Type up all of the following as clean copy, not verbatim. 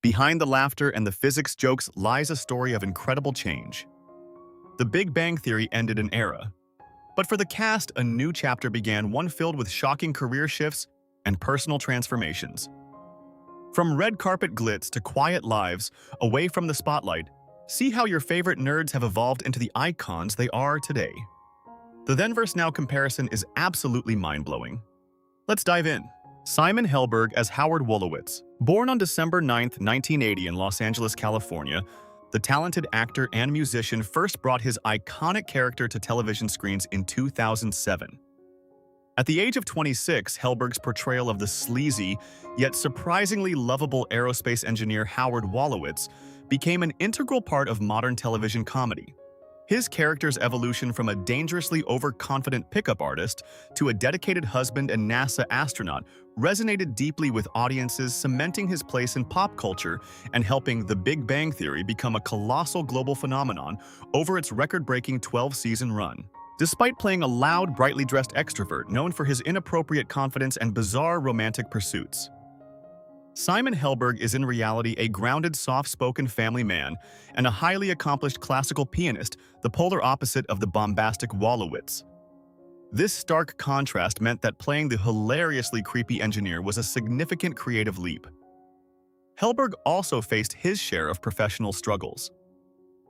Behind the laughter and the physics jokes lies a story of incredible change. The Big Bang Theory ended an era, but for the cast, a new chapter began, one filled with shocking career shifts and personal transformations. From red carpet glitz to quiet lives away from the spotlight, see how your favorite nerds have evolved into the icons they are today. The then versus now comparison is absolutely mind-blowing. Let's dive in. Simon Helberg as Howard Wolowitz. Born on December 9, 1980 in Los Angeles, California, the talented actor and musician first brought his iconic character to television screens in 2007. At the age of 26, Helberg's portrayal of the sleazy, yet surprisingly lovable aerospace engineer Howard Wolowitz became an integral part of modern television comedy. His character's evolution from a dangerously overconfident pickup artist to a dedicated husband and NASA astronaut resonated deeply with audiences, cementing his place in pop culture and helping The Big Bang Theory become a colossal global phenomenon over its record-breaking 12-season run. Despite playing a loud, brightly dressed extrovert known for his inappropriate confidence and bizarre romantic pursuits, Simon Helberg is in reality a grounded, soft-spoken family man and a highly accomplished classical pianist, the polar opposite of the bombastic Wolowitz. This stark contrast meant that playing the hilariously creepy engineer was a significant creative leap. Helberg also faced his share of professional struggles.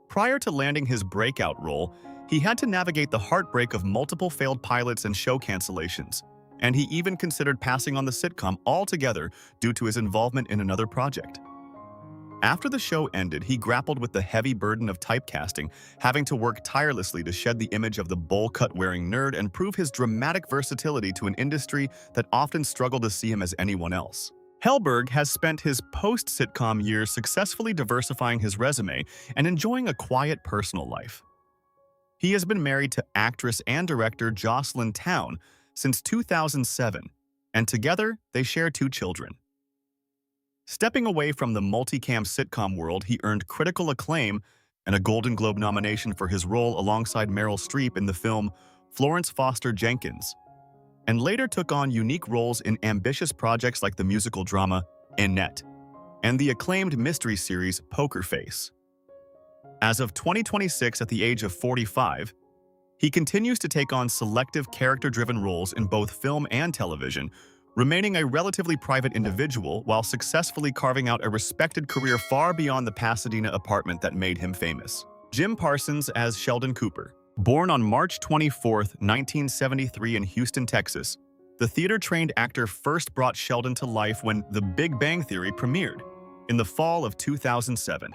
Prior to landing his breakout role, he had to navigate the heartbreak of multiple failed pilots and show cancellations, and he even considered passing on the sitcom altogether due to his involvement in another project. After the show ended, he grappled with the heavy burden of typecasting, having to work tirelessly to shed the image of the bowl-cut-wearing nerd and prove his dramatic versatility to an industry that often struggled to see him as anyone else. Helberg has spent his post-sitcom years successfully diversifying his resume and enjoying a quiet personal life. He has been married to actress and director Jocelyn Town since 2007, and together they share 2 children. Stepping away from the multicam sitcom world, he earned critical acclaim and a Golden Globe nomination for his role alongside Meryl Streep in the film Florence Foster Jenkins, and later took on unique roles in ambitious projects like the musical drama Annette and the acclaimed mystery series Poker Face. As of 2026, at the age of 45, he continues to take on selective character-driven roles in both film and television, remaining a relatively private individual while successfully carving out a respected career far beyond the Pasadena apartment that made him famous. Jim Parsons as Sheldon Cooper. Born on March 24, 1973 in Houston, Texas, the theater-trained actor first brought Sheldon to life when The Big Bang Theory premiered in the fall of 2007.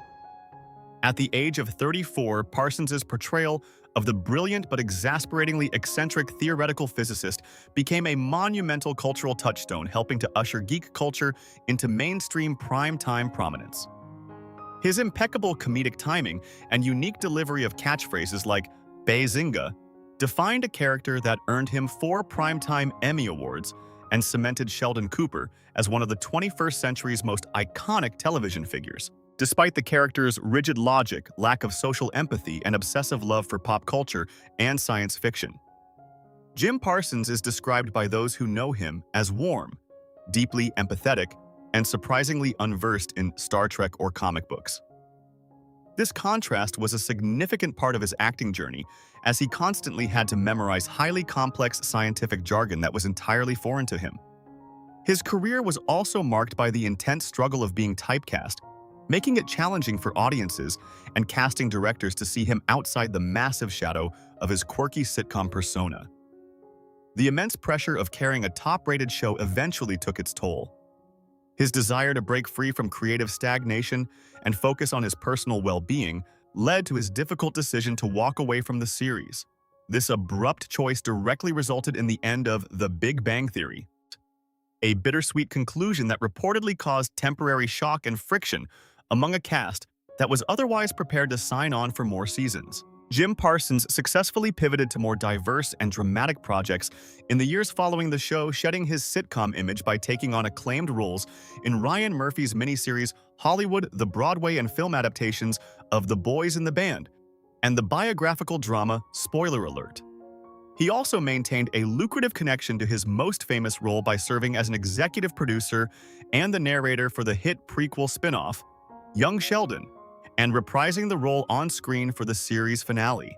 At the age of 34, Parsons' portrayal of the brilliant but exasperatingly eccentric theoretical physicist became a monumental cultural touchstone, helping to usher geek culture into mainstream prime-time prominence. His impeccable comedic timing and unique delivery of catchphrases like "Bazinga" defined a character that earned him 4 Primetime Emmy Awards and cemented Sheldon Cooper as one of the 21st century's most iconic television figures. Despite the character's rigid logic, lack of social empathy, and obsessive love for pop culture and science fiction, Jim Parsons is described by those who know him as warm, deeply empathetic, and surprisingly unversed in Star Trek or comic books. This contrast was a significant part of his acting journey, as he constantly had to memorize highly complex scientific jargon that was entirely foreign to him. His career was also marked by the intense struggle of being typecast, making it challenging for audiences and casting directors to see him outside the massive shadow of his quirky sitcom persona. The immense pressure of carrying a top-rated show eventually took its toll. His desire to break free from creative stagnation and focus on his personal well-being led to his difficult decision to walk away from the series. This abrupt choice directly resulted in the end of The Big Bang Theory, a bittersweet conclusion that reportedly caused temporary shock and friction among a cast that was otherwise prepared to sign on for more seasons. Jim Parsons successfully pivoted to more diverse and dramatic projects in the years following the show, shedding his sitcom image by taking on acclaimed roles in Ryan Murphy's miniseries Hollywood, the Broadway and film adaptations of The Boys in the Band, and the biographical drama Spoiler Alert. He also maintained a lucrative connection to his most famous role by serving as an executive producer and the narrator for the hit prequel spin-off, Young Sheldon, and reprising the role on screen for the series finale.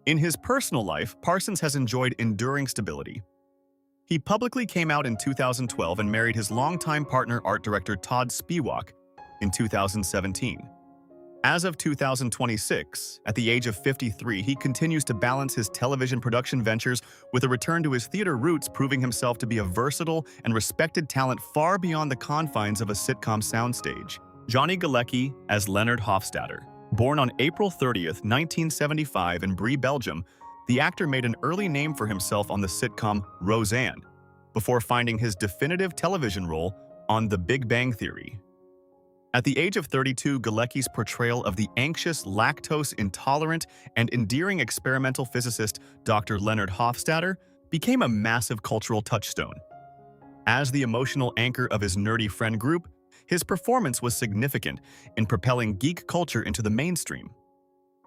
In his personal life, Parsons has enjoyed enduring stability. He publicly came out in 2012 and married his longtime partner, art director Todd Spiewak, in 2017. As of 2026, at the age of 53, he continues to balance his television production ventures with a return to his theater roots, proving himself to be a versatile and respected talent far beyond the confines of a sitcom soundstage. Johnny Galecki as Leonard Hofstadter. Born on April 30th, 1975 in Brie, Belgium, the actor made an early name for himself on the sitcom Roseanne, before finding his definitive television role on The Big Bang Theory. At the age of 32, Galecki's portrayal of the anxious, lactose-intolerant, and endearing experimental physicist Dr. Leonard Hofstadter became a massive cultural touchstone. As the emotional anchor of his nerdy friend group, his performance was significant in propelling geek culture into the mainstream,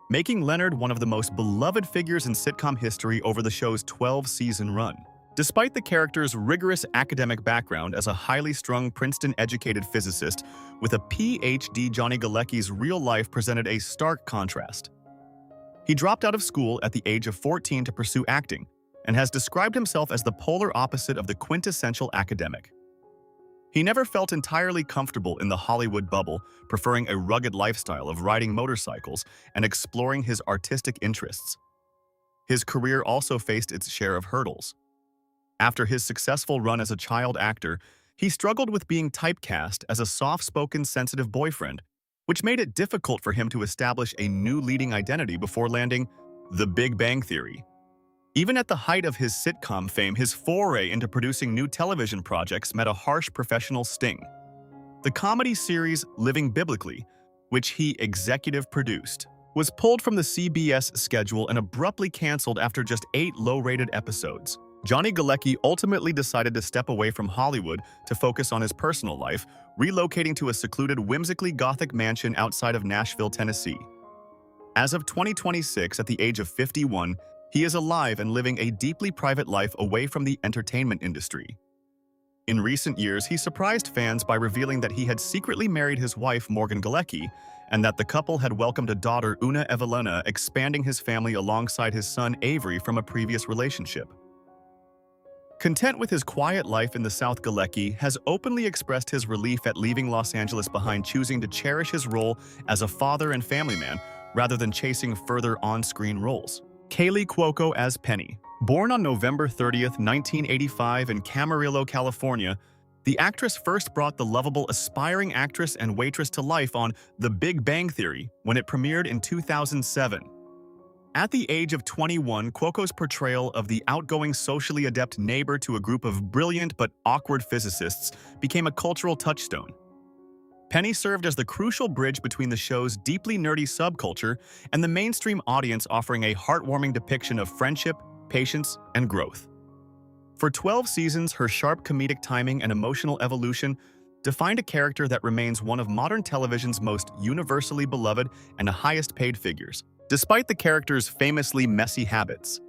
making Leonard one of the most beloved figures in sitcom history over the show's 12-season run. Despite the character's rigorous academic background as a highly strung Princeton-educated physicist with a PhD, Johnny Galecki's real life presented a stark contrast. He dropped out of school at the age of 14 to pursue acting, and has described himself as the polar opposite of the quintessential academic. He never felt entirely comfortable in the Hollywood bubble, preferring a rugged lifestyle of riding motorcycles and exploring his artistic interests. His career also faced its share of hurdles. After his successful run as a child actor, he struggled with being typecast as a soft-spoken, sensitive boyfriend, which made it difficult for him to establish a new leading identity before landing The Big Bang Theory. Even at the height of his sitcom fame, his foray into producing new television projects met a harsh professional sting. The comedy series Living Biblically, which he executive produced, was pulled from the CBS schedule and abruptly canceled after just 8 low-rated episodes. Johnny Galecki ultimately decided to step away from Hollywood to focus on his personal life, relocating to a secluded, whimsically gothic mansion outside of Nashville, Tennessee. As of 2026, at the age of 51, he is alive and living a deeply private life away from the entertainment industry. In recent years, he surprised fans by revealing that he had secretly married his wife, Morgan Galecki, and that the couple had welcomed a daughter, Una Evelina, expanding his family alongside his son, Avery, from a previous relationship. Content with his quiet life in the South, Galecki has openly expressed his relief at leaving Los Angeles behind, choosing to cherish his role as a father and family man rather than chasing further on-screen roles. Kaley Cuoco as Penny. Born on November 30th, 1985 in Camarillo, California, the actress first brought the lovable, aspiring actress and waitress to life on The Big Bang Theory when it premiered in 2007. At the age of 21, Cuoco's portrayal of the outgoing, socially adept neighbor to a group of brilliant but awkward physicists became a cultural touchstone. Penny served as the crucial bridge between the show's deeply nerdy subculture and the mainstream audience, offering a heartwarming depiction of friendship, patience, and growth. For 12 seasons, her sharp comedic timing and emotional evolution defined a character that remains one of modern television's most universally beloved and highest-paid figures, despite the character's famously messy habits.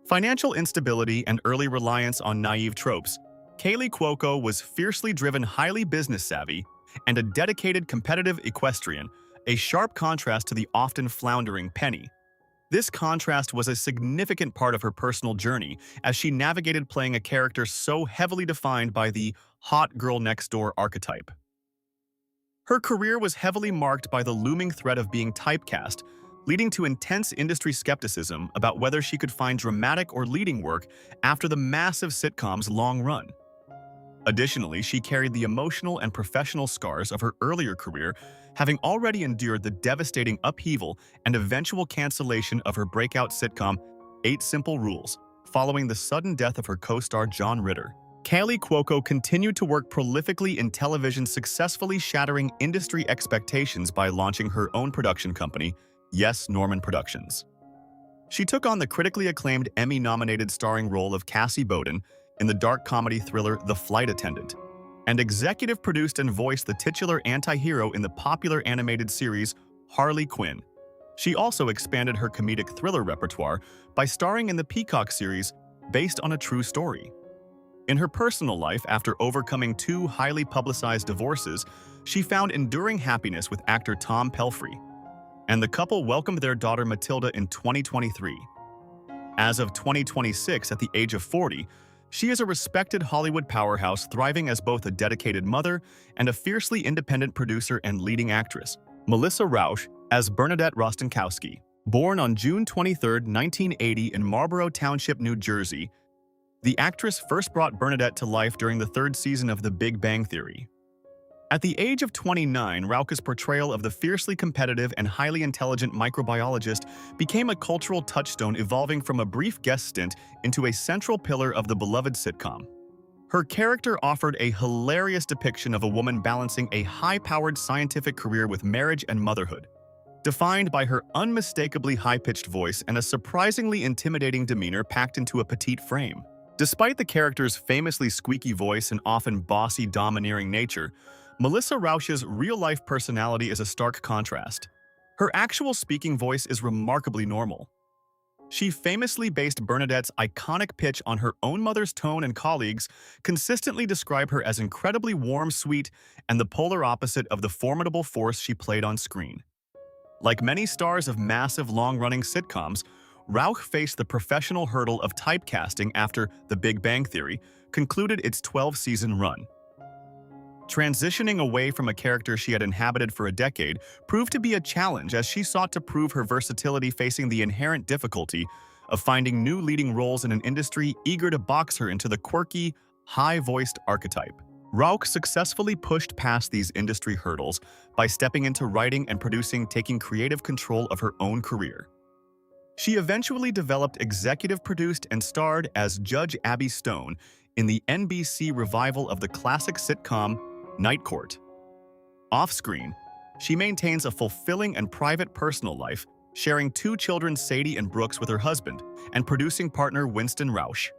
Financial instability and early reliance on naive tropes, Kaley Cuoco was fiercely driven, highly business-savvy, and a dedicated competitive equestrian, a sharp contrast to the often floundering Penny. This contrast was a significant part of her personal journey as she navigated playing a character so heavily defined by the hot girl next door archetype. Her career was heavily marked by the looming threat of being typecast, leading to intense industry skepticism about whether she could find dramatic or leading work after the massive sitcom's long run. Additionally, she carried the emotional and professional scars of her earlier career, having already endured the devastating upheaval and eventual cancellation of her breakout sitcom, 8 Simple Rules, following the sudden death of her co-star John Ritter. Kaley Cuoco continued to work prolifically in television, successfully shattering industry expectations by launching her own production company, Yes Norman Productions. She took on the critically acclaimed Emmy-nominated starring role of Cassie Bowden in the dark comedy thriller The Flight Attendant, and executive produced and voiced the titular anti-hero in the popular animated series Harley Quinn. She also expanded her comedic thriller repertoire by starring in the Peacock series based on a true story. In her personal life, after overcoming two highly publicized divorces, she found enduring happiness with actor Tom Pelphrey, and the couple welcomed their daughter Matilda in 2023. As of 2026, at the age of 40, she is a respected Hollywood powerhouse thriving as both a dedicated mother and a fiercely independent producer and leading actress. Melissa Rauch as Bernadette Rostenkowski. Born on June 23, 1980 in Marlborough Township, New Jersey, the actress first brought Bernadette to life during the third season of The Big Bang Theory. At the age of 29, Rauch's portrayal of the fiercely competitive and highly intelligent microbiologist became a cultural touchstone, evolving from a brief guest stint into a central pillar of the beloved sitcom. Her character offered a hilarious depiction of a woman balancing a high-powered scientific career with marriage and motherhood, defined by her unmistakably high-pitched voice and a surprisingly intimidating demeanor packed into a petite frame. Despite the character's famously squeaky voice and often bossy, domineering nature, Melissa Rauch's real-life personality is a stark contrast. Her actual speaking voice is remarkably normal. She famously based Bernadette's iconic pitch on her own mother's tone, and colleagues consistently describe her as incredibly warm, sweet, and the polar opposite of the formidable force she played on screen. Like many stars of massive, long-running sitcoms, Rauch faced the professional hurdle of typecasting after The Big Bang Theory concluded its 12-season run. Transitioning away from a character she had inhabited for a decade proved to be a challenge, as she sought to prove her versatility, facing the inherent difficulty of finding new leading roles in an industry eager to box her into the quirky, high-voiced archetype. Rauch successfully pushed past these industry hurdles by stepping into writing and producing, taking creative control of her own career. She eventually developed, executive-produced, and starred as Judge Abby Stone in the NBC revival of the classic sitcom Night Court. Off-screen, she maintains a fulfilling and private personal life, sharing two children, Sadie and Brooks, with her husband and producing partner Winston Rauch.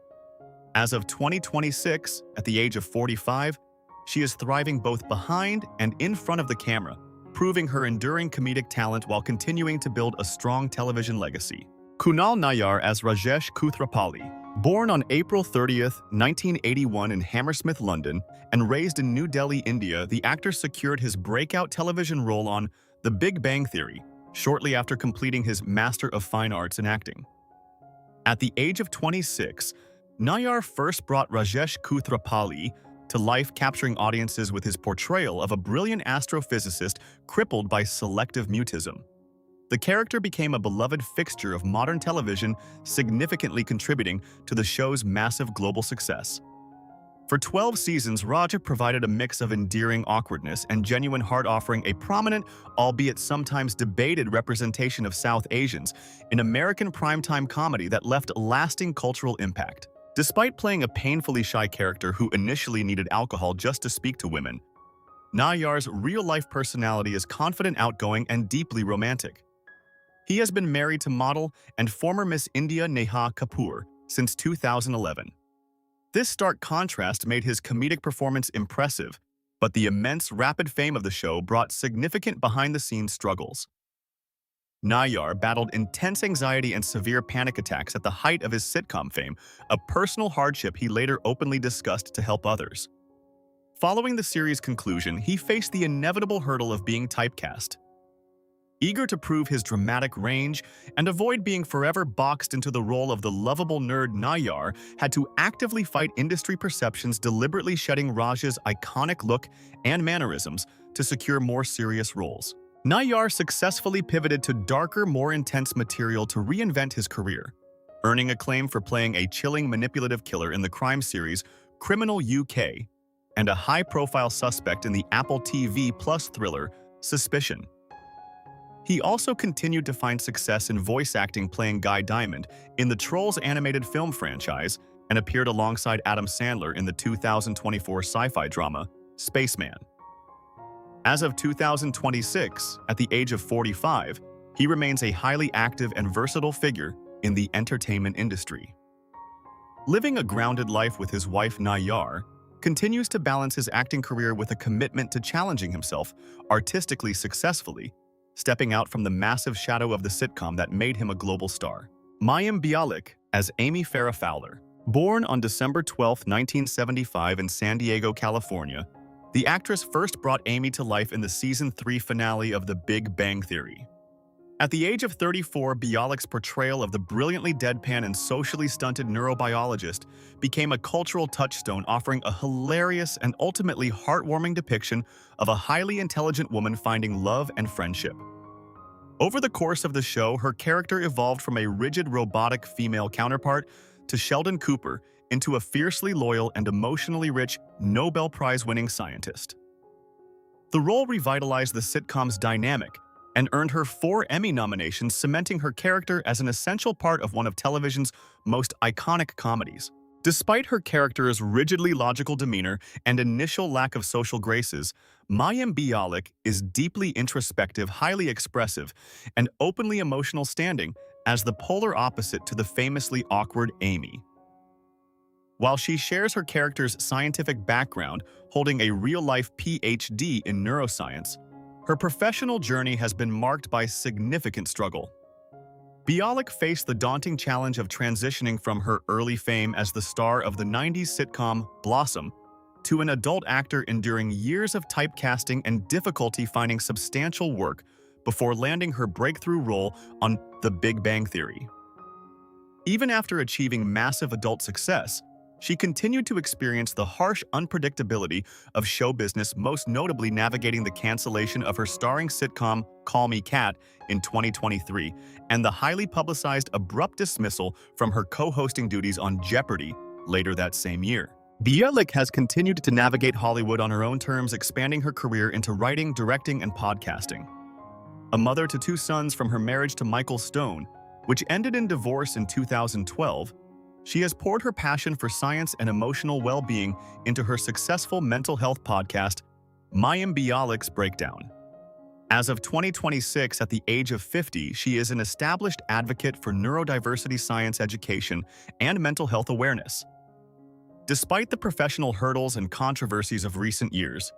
As of 2026, at the age of 45, she is thriving both behind and in front of the camera, proving her enduring comedic talent while continuing to build a strong television legacy. Kunal Nayyar as Rajesh Koothrappali. Born on April 30, 1981 in Hammersmith, London, and raised in New Delhi, India, the actor secured his breakout television role on The Big Bang Theory shortly after completing his Master of Fine Arts in acting. At the age of 26, Nayyar first brought Rajesh Koothrappali to life, capturing audiences with his portrayal of a brilliant astrophysicist crippled by selective mutism. The character became a beloved fixture of modern television, significantly contributing to the show's massive global success. For 12 seasons, Raja provided a mix of endearing awkwardness and genuine heart, offering a prominent, albeit sometimes debated, representation of South Asians in American primetime comedy that left a lasting cultural impact. Despite playing a painfully shy character who initially needed alcohol just to speak to women, Nayyar's real-life personality is confident, outgoing, and deeply romantic. He has been married to model and former Miss India Neha Kapoor since 2011. This stark contrast made his comedic performance impressive, but the immense, rapid fame of the show brought significant behind-the-scenes struggles. Nayyar battled intense anxiety and severe panic attacks at the height of his sitcom fame, a personal hardship he later openly discussed to help others. Following the series' conclusion, he faced the inevitable hurdle of being typecast. Eager to prove his dramatic range and avoid being forever boxed into the role of the lovable nerd, Nayyar had to actively fight industry perceptions, deliberately shedding Raj's iconic look and mannerisms to secure more serious roles. Nayyar successfully pivoted to darker, more intense material to reinvent his career, earning acclaim for playing a chilling, manipulative killer in the crime series Criminal UK and a high-profile suspect in the Apple TV Plus thriller Suspicion. He also continued to find success in voice acting, playing Guy Diamond in the Trolls animated film franchise, and appeared alongside Adam Sandler in the 2024 sci-fi drama Spaceman. As of 2026, at the age of 45, he remains a highly active and versatile figure in the entertainment industry. Living a grounded life with his wife, Nayyar continues to balance his acting career with a commitment to challenging himself artistically successfully, stepping out from the massive shadow of the sitcom that made him a global star. Mayim Bialik as Amy Farrah Fowler. Born on December 12, 1975 in San Diego, California, the actress first brought Amy to life in the season 3 finale of The Big Bang Theory. At the age of 34, Bialik's portrayal of the brilliantly deadpan and socially stunted neurobiologist became a cultural touchstone, offering a hilarious and ultimately heartwarming depiction of a highly intelligent woman finding love and friendship. Over the course of the show, her character evolved from a rigid robotic female counterpart to Sheldon Cooper into a fiercely loyal and emotionally rich Nobel Prize-winning scientist. The role revitalized the sitcom's dynamic and earned her 4 Emmy nominations, cementing her character as an essential part of one of television's most iconic comedies. Despite her character's rigidly logical demeanor and initial lack of social graces, Mayim Bialik is deeply introspective, highly expressive, and openly emotional, standing as the polar opposite to the famously awkward Amy. While she shares her character's scientific background, holding a real-life PhD in neuroscience, her professional journey has been marked by significant struggle. Bialik faced the daunting challenge of transitioning from her early fame as the star of the 90s sitcom Blossom to an adult actor, enduring years of typecasting and difficulty finding substantial work before landing her breakthrough role on The Big Bang Theory. Even after achieving massive adult success, she continued to experience the harsh unpredictability of show business, most notably navigating the cancellation of her starring sitcom Call Me Kat in 2023 and the highly publicized abrupt dismissal from her co-hosting duties on Jeopardy later that same year. Bialik has continued to navigate Hollywood on her own terms, expanding her career into writing, directing, and podcasting. A mother to 2 sons from her marriage to Michael Stone, which ended in divorce in 2012, she has poured her passion for science and emotional well-being into her successful mental health podcast, Mayim Bialik's Breakdown. As of 2026, at the age of 50, she is an established advocate for neurodiversity science education and mental health awareness. Despite the professional hurdles and controversies of recent years,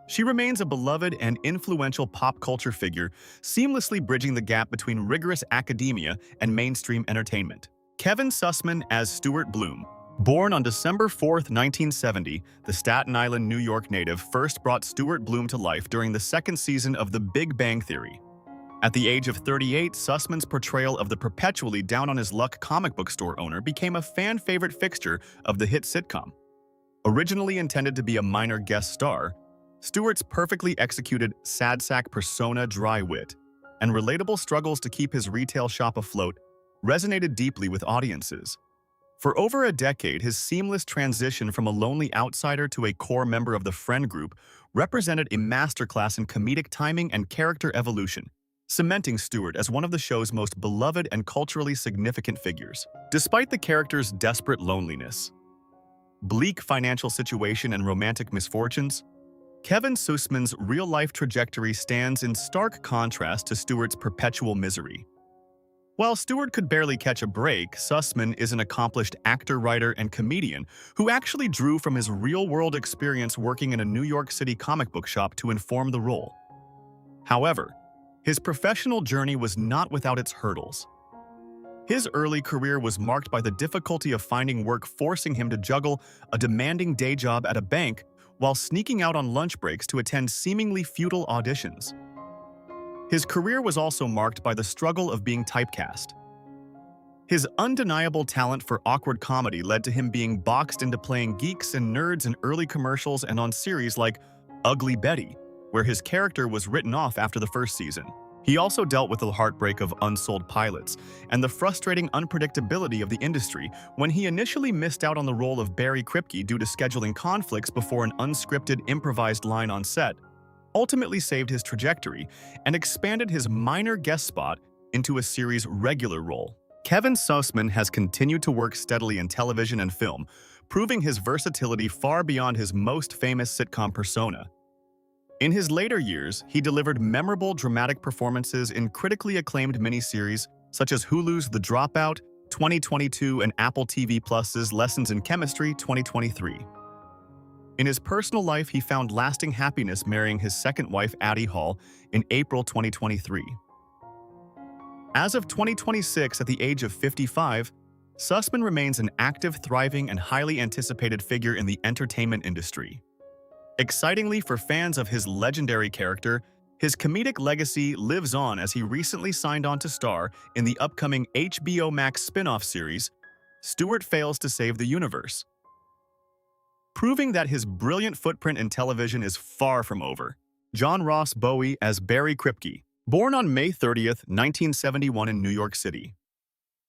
she remains a beloved and influential pop culture figure, seamlessly bridging the gap between rigorous academia and mainstream entertainment. Kevin Sussman as Stuart Bloom. Born on December 4, 1970, the Staten Island, New York native first brought Stuart Bloom to life during the 2nd season of The Big Bang Theory. At the age of 38, Sussman's portrayal of the perpetually down-on-his-luck comic book store owner became a fan-favorite fixture of the hit sitcom. Originally intended to be a minor guest star, Stuart's perfectly executed sad sack persona, dry wit, and relatable struggles to keep his retail shop afloat resonated deeply with audiences. For over a decade, his seamless transition from a lonely outsider to a core member of the friend group represented a masterclass in comedic timing and character evolution, cementing Stuart as one of the show's most beloved and culturally significant figures. Despite the character's desperate loneliness, bleak financial situation, and romantic misfortunes, Kevin Sussman's real-life trajectory stands in stark contrast to Stuart's perpetual misery. While Stuart could barely catch a break, Sussman is an accomplished actor, writer, and comedian who actually drew from his real-world experience working in a New York City comic book shop to inform the role. However, his professional journey was not without its hurdles. His early career was marked by the difficulty of finding work, forcing him to juggle a demanding day job at a bank while sneaking out on lunch breaks to attend seemingly futile auditions. His career was also marked by the struggle of being typecast. His undeniable talent for awkward comedy led to him being boxed into playing geeks and nerds in early commercials and on series like Ugly Betty, where his character was written off after the first season. He also dealt with the heartbreak of unsold pilots and the frustrating unpredictability of the industry when he initially missed out on the role of Barry Kripke due to scheduling conflicts before an unscripted, improvised line on set ultimately saved his trajectory and expanded his minor guest spot into a series' regular role. Kevin Sussman has continued to work steadily in television and film, proving his versatility far beyond his most famous sitcom persona. In his later years, he delivered memorable dramatic performances in critically acclaimed miniseries such as Hulu's The Dropout 2022 and Apple TV Plus's Lessons in Chemistry 2023. In his personal life, he found lasting happiness marrying his second wife, Addie Hall, in April 2023. As of 2026, at the age of 55, Sussman remains an active, thriving, and highly anticipated figure in the entertainment industry. Excitingly for fans of his legendary character, his comedic legacy lives on as he recently signed on to star in the upcoming HBO Max spin-off series, Stuart Fails to Save the Universe, proving that his brilliant footprint in television is far from over. John Ross Bowie as Barry Kripke, born on May 30th, 1971 in New York City.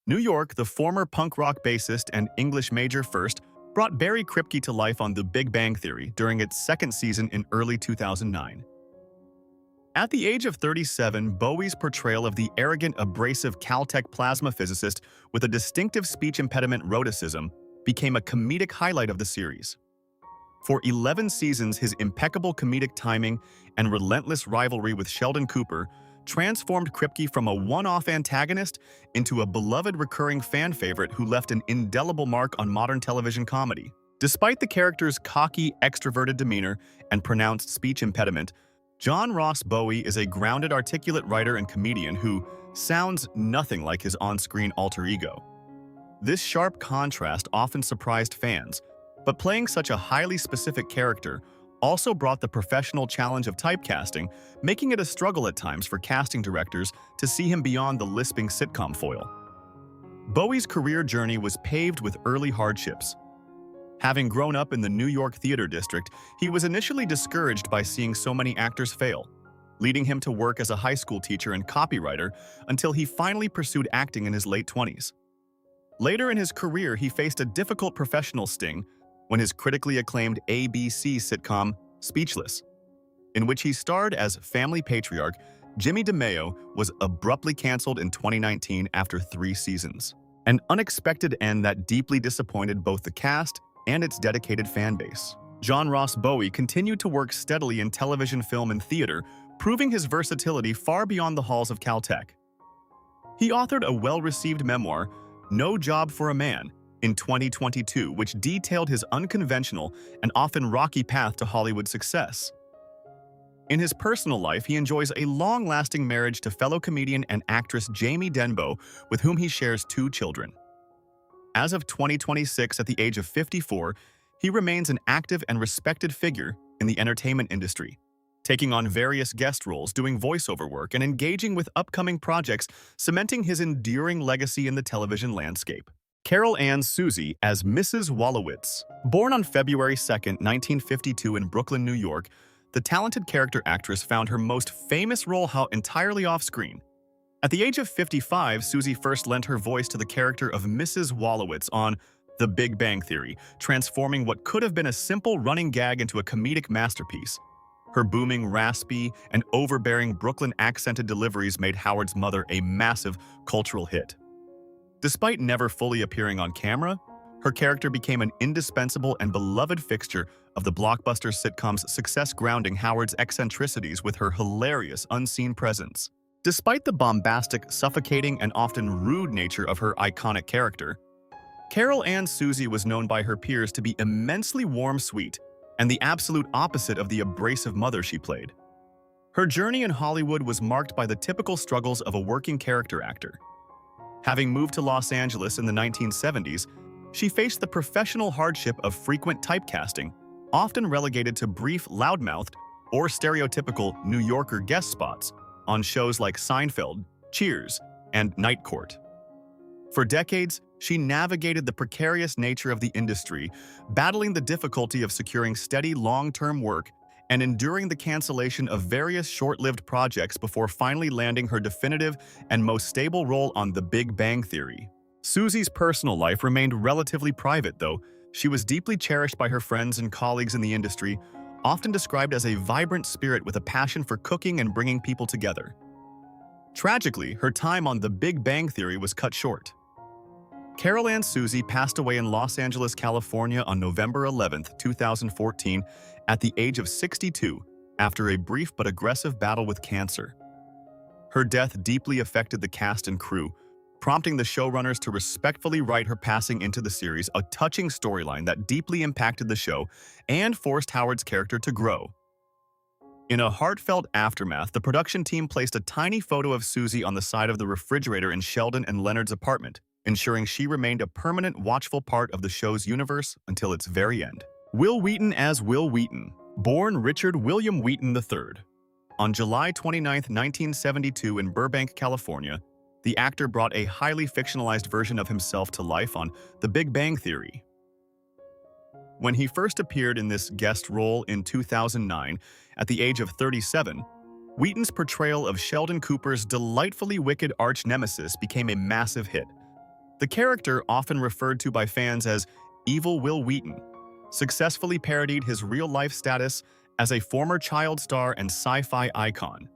New York, the former punk rock bassist and English major first, brought Barry Kripke to life on The Big Bang Theory during its second season in early 2009. At the age of 37, Bowie's portrayal of the arrogant, abrasive Caltech plasma physicist with a distinctive speech impediment rhoticism became a comedic highlight of the series. For 11 seasons, his impeccable comedic timing and relentless rivalry with Sheldon Cooper transformed Kripke from a one-off antagonist into a beloved recurring fan favorite who left an indelible mark on modern television comedy. Despite the character's cocky, extroverted demeanor and pronounced speech impediment, John Ross Bowie is a grounded, articulate writer and comedian who sounds nothing like his on-screen alter ego. This sharp contrast often surprised fans, but playing such a highly specific character also brought the professional challenge of typecasting, making it a struggle at times for casting directors to see him beyond the lisping sitcom foil. Bowie's career journey was paved with early hardships. Having grown up in the New York theater district, he was initially discouraged by seeing so many actors fail, leading him to work as a high school teacher and copywriter until he finally pursued acting in his late 20s. Later in his career, he faced a difficult professional sting when his critically acclaimed ABC sitcom, Speechless, in which he starred as family patriarch Jimmy DeMeo, was abruptly canceled in 2019 after 3 seasons. An unexpected end that deeply disappointed both the cast and its dedicated fan base. John Ross Bowie continued to work steadily in television, film, and theater, proving his versatility far beyond the halls of Caltech. He authored a well-received memoir, No Job for a Man, in 2022, which detailed his unconventional and often rocky path to Hollywood success. In his personal life, he enjoys a long-lasting marriage to fellow comedian and actress Jamie Denbo, with whom he shares 2 children. As of 2026, at the age of 54, he remains an active and respected figure in the entertainment industry, taking on various guest roles, doing voiceover work, and engaging with upcoming projects, cementing his enduring legacy in the television landscape. Carol Ann Susie as Mrs. Wolowitz. Born on February 2, 1952 in Brooklyn, New York, the talented character actress found her most famous role entirely off-screen. At the age of 55, Susie first lent her voice to the character of Mrs. Wolowitz on The Big Bang Theory, transforming what could have been a simple running gag into a comedic masterpiece. Her booming, raspy, and overbearing Brooklyn-accented deliveries made Howard's mother a massive cultural hit. Despite never fully appearing on camera, her character became an indispensable and beloved fixture of the blockbuster sitcom's success, grounding Howard's eccentricities with her hilarious, unseen presence. Despite the bombastic, suffocating, and often rude nature of her iconic character, Carol Ann Susie was known by her peers to be immensely warm, sweet, and the absolute opposite of the abrasive mother she played. Her journey in Hollywood was marked by the typical struggles of a working character actor. Having moved to Los Angeles in the 1970s, she faced the professional hardship of frequent typecasting, often relegated to brief, loudmouthed, or stereotypical New Yorker guest spots on shows like Seinfeld, Cheers, and Night Court. For decades, she navigated the precarious nature of the industry, battling the difficulty of securing steady, long-term work and enduring the cancellation of various short-lived projects before finally landing her definitive and most stable role on The Big Bang Theory. Susie's personal life remained relatively private, though. She was deeply cherished by her friends and colleagues in the industry, often described as a vibrant spirit with a passion for cooking and bringing people together. Tragically, her time on The Big Bang Theory was cut short. Carol Ann Susie passed away in Los Angeles, California on November 11, 2014, at the age of 62, after a brief but aggressive battle with cancer. Her death deeply affected the cast and crew, prompting the showrunners to respectfully write her passing into the series, a touching storyline that deeply impacted the show and forced Howard's character to grow. In a heartfelt aftermath, the production team placed a tiny photo of Susie on the side of the refrigerator in Sheldon and Leonard's apartment, ensuring she remained a permanent, watchful part of the show's universe until its very end. Wil Wheaton as Wil Wheaton, born Richard William Wheaton III. On July 29, 1972 in Burbank, California, the actor brought a highly fictionalized version of himself to life on The Big Bang Theory. When he first appeared in this guest role in 2009, at the age of 37, Wheaton's portrayal of Sheldon Cooper's delightfully wicked arch-nemesis became a massive hit. The character, often referred to by fans as Evil Wil Wheaton, successfully parodied his real-life status as a former child star and sci-fi icon.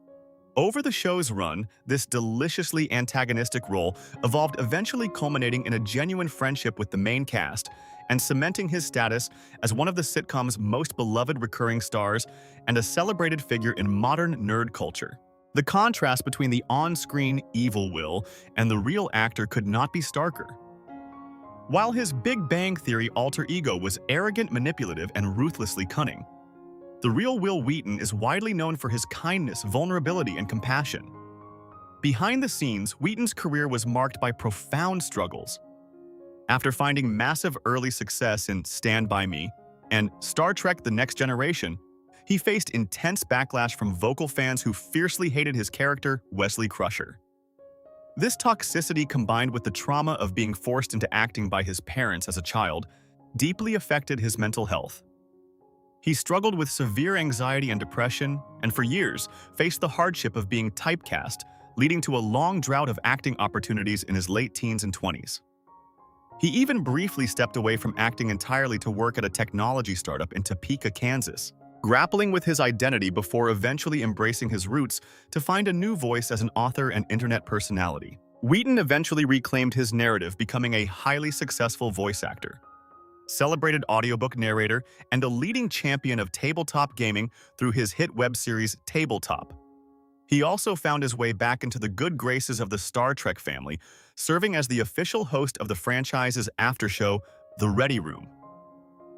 Over the show's run, this deliciously antagonistic role evolved, eventually culminating in a genuine friendship with the main cast and cementing his status as one of the sitcom's most beloved recurring stars and a celebrated figure in modern nerd culture. The contrast between the on-screen evil Wil and the real actor could not be starker. While his Big Bang Theory alter ego was arrogant, manipulative, and ruthlessly cunning, the real Wil Wheaton is widely known for his kindness, vulnerability, and compassion. Behind the scenes, Wheaton's career was marked by profound struggles. After finding massive early success in Stand By Me and Star Trek: The Next Generation, he faced intense backlash from vocal fans who fiercely hated his character, Wesley Crusher. This toxicity, combined with the trauma of being forced into acting by his parents as a child, deeply affected his mental health. He struggled with severe anxiety and depression, and for years faced the hardship of being typecast, leading to a long drought of acting opportunities in his late teens and 20s. He even briefly stepped away from acting entirely to work at a technology startup in Topeka, Kansas, grappling with his identity before eventually embracing his roots to find a new voice as an author and internet personality. Wheaton eventually reclaimed his narrative, becoming a highly successful voice actor, celebrated audiobook narrator, and a leading champion of tabletop gaming through his hit web series Tabletop. He also found his way back into the good graces of the Star Trek family, serving as the official host of the franchise's after-show, The Ready Room.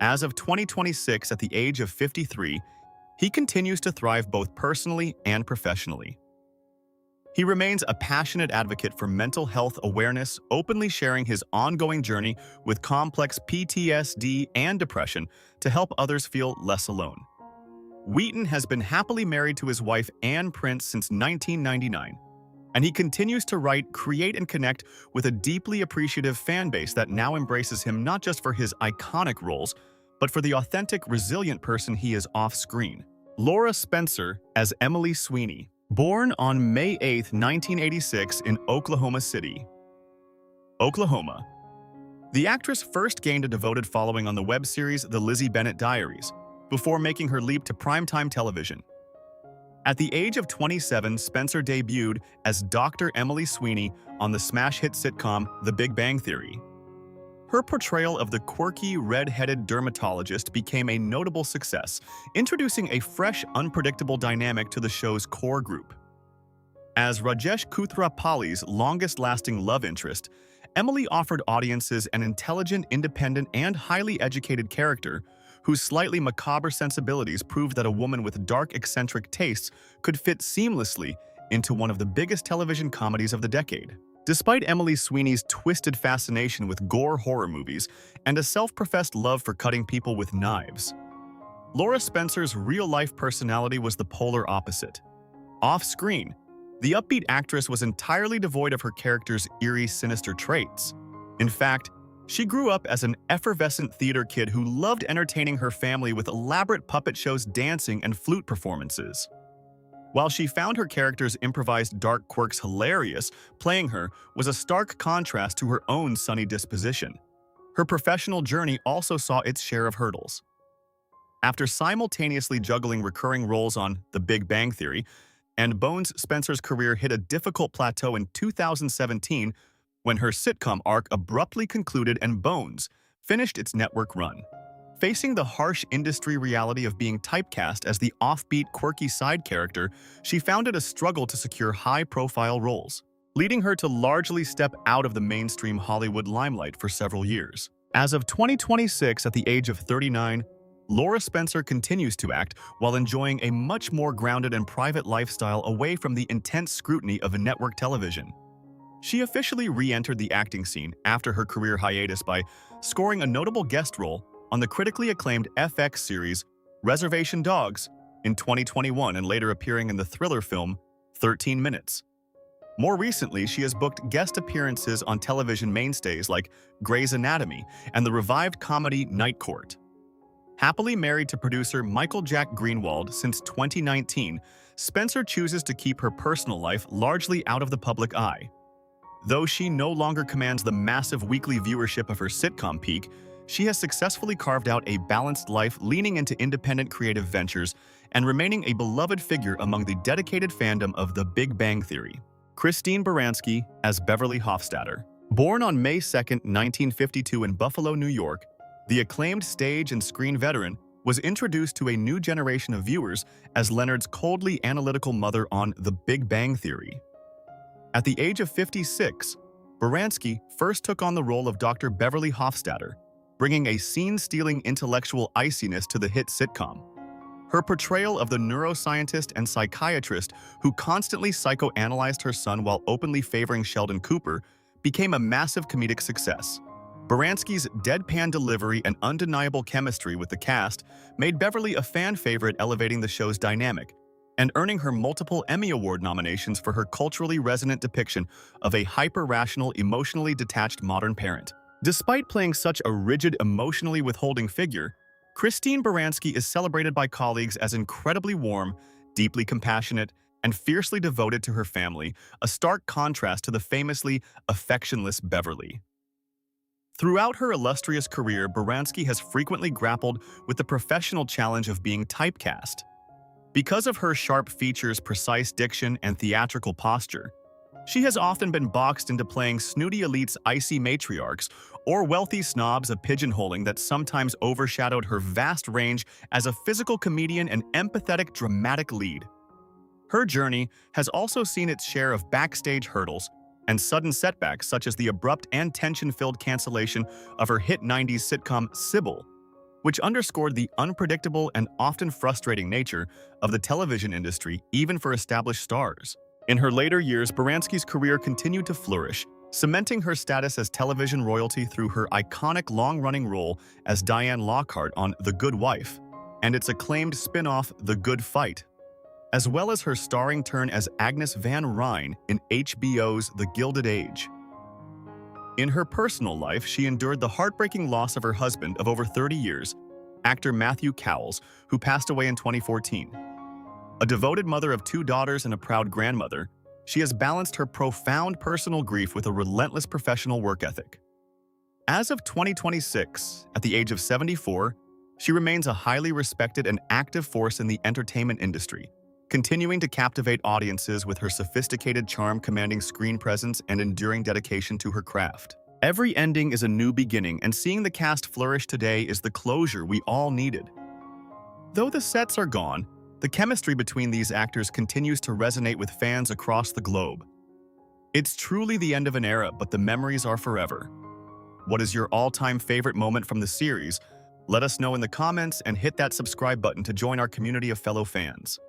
As of 2026, at the age of 53, he continues to thrive both personally and professionally. He remains a passionate advocate for mental health awareness, openly sharing his ongoing journey with complex PTSD and depression to help others feel less alone. Wheaton has been happily married to his wife Anne Prince since 1999, and he continues to write, create, and connect with a deeply appreciative fan base that now embraces him not just for his iconic roles, but for the authentic, resilient person he is off-screen. Laura Spencer as Emily Sweeney, born on May 8, 1986 in Oklahoma City, Oklahoma. The actress first gained a devoted following on the web series The Lizzie Bennet Diaries, before making her leap to primetime television. At the age of 27, Spencer debuted as Dr. Emily Sweeney on the smash hit sitcom The Big Bang Theory. Her portrayal of the quirky, red-headed dermatologist became a notable success, introducing a fresh, unpredictable dynamic to the show's core group. As Rajesh Kuthrapalli's longest-lasting love interest, Emily offered audiences an intelligent, independent, and highly educated character whose slightly macabre sensibilities proved that a woman with dark, eccentric tastes could fit seamlessly into one of the biggest television comedies of the decade. Despite Emily Sweeney's twisted fascination with gore horror movies and a self-professed love for cutting people with knives, Laura Spencer's real-life personality was the polar opposite. Off-screen, the upbeat actress was entirely devoid of her character's eerie, sinister traits. In fact, she grew up as an effervescent theater kid who loved entertaining her family with elaborate puppet shows, dancing, and flute performances. While she found her character's improvised dark quirks hilarious, playing her was a stark contrast to her own sunny disposition. Her professional journey also saw its share of hurdles. After simultaneously juggling recurring roles on The Big Bang Theory and Bones, Spencer's career hit a difficult plateau in 2017 when her sitcom arc abruptly concluded and Bones finished its network run. Facing the harsh industry reality of being typecast as the offbeat, quirky side character, she found it a struggle to secure high-profile roles. leading her to largely step out of the mainstream Hollywood limelight for several years. As of 2026, at the age of 39, Laura Spencer continues to act while enjoying a much more grounded and private lifestyle away from the intense scrutiny of network television. She officially re-entered the acting scene after her career hiatus by scoring a notable guest role on the critically acclaimed FX series Reservation Dogs in 2021 and later appearing in the thriller film 13 Minutes. More recently, she has booked guest appearances on television mainstays like Grey's Anatomy and the revived comedy Night Court. Happily married to producer Michael Jack Greenwald since 2019, Spencer chooses to keep her personal life largely out of the public eye. Though she no longer commands the massive weekly viewership of her sitcom peak, she has successfully carved out a balanced life, leaning into independent creative ventures and remaining a beloved figure among the dedicated fandom of The Big Bang Theory. Christine Baranski as Beverly Hofstadter. Born on May 2, 1952 in Buffalo, New York, the acclaimed stage and screen veteran was introduced to a new generation of viewers as Leonard's coldly analytical mother on The Big Bang Theory. At the age of 56, Baranski first took on the role of Dr. Beverly Hofstadter, bringing a scene-stealing intellectual iciness to the hit sitcom. Her portrayal of the neuroscientist and psychiatrist who constantly psychoanalyzed her son while openly favoring Sheldon Cooper became a massive comedic success. Baranski's deadpan delivery and undeniable chemistry with the cast made Beverly a fan favorite, elevating the show's dynamic and earning her multiple Emmy Award nominations for her culturally resonant depiction of a hyper-rational, emotionally detached modern parent. Despite playing such a rigid, emotionally withholding figure, Christine Baranski is celebrated by colleagues as incredibly warm, deeply compassionate, and fiercely devoted to her family, a stark contrast to the famously affectionless Beverly. Throughout her illustrious career, Baranski has frequently grappled with the professional challenge of being typecast. Because of her sharp features, precise diction, and theatrical posture, she has often been boxed into playing snooty elites, icy matriarchs, or wealthy snobs, a pigeonholing that sometimes overshadowed her vast range as a physical comedian and empathetic dramatic lead. Her journey has also seen its share of backstage hurdles and sudden setbacks, such as the abrupt and tension-filled cancellation of her hit 90s sitcom Sybil, which underscored the unpredictable and often frustrating nature of the television industry, even for established stars. In her later years, Baranski's career continued to flourish, cementing her status as television royalty through her iconic long-running role as Diane Lockhart on The Good Wife and its acclaimed spin-off The Good Fight, as well as her starring turn as Agnes Van Ryn in HBO's The Gilded Age. In her personal life, she endured the heartbreaking loss of her husband of over 30 years, actor Matthew Cowles, who passed away in 2014. A devoted mother of 2 daughters and a proud grandmother, she has balanced her profound personal grief with a relentless professional work ethic. As of 2026, at the age of 74, she remains a highly respected and active force in the entertainment industry, continuing to captivate audiences with her sophisticated charm, commanding screen presence, and enduring dedication to her craft. Every ending is a new beginning, and seeing the cast flourish today is the closure we all needed. Though the sets are gone, the chemistry between these actors continues to resonate with fans across the globe. It's truly the end of an era, but the memories are forever. What is your all-time favorite moment from the series? Let us know in the comments and hit that subscribe button to join our community of fellow fans.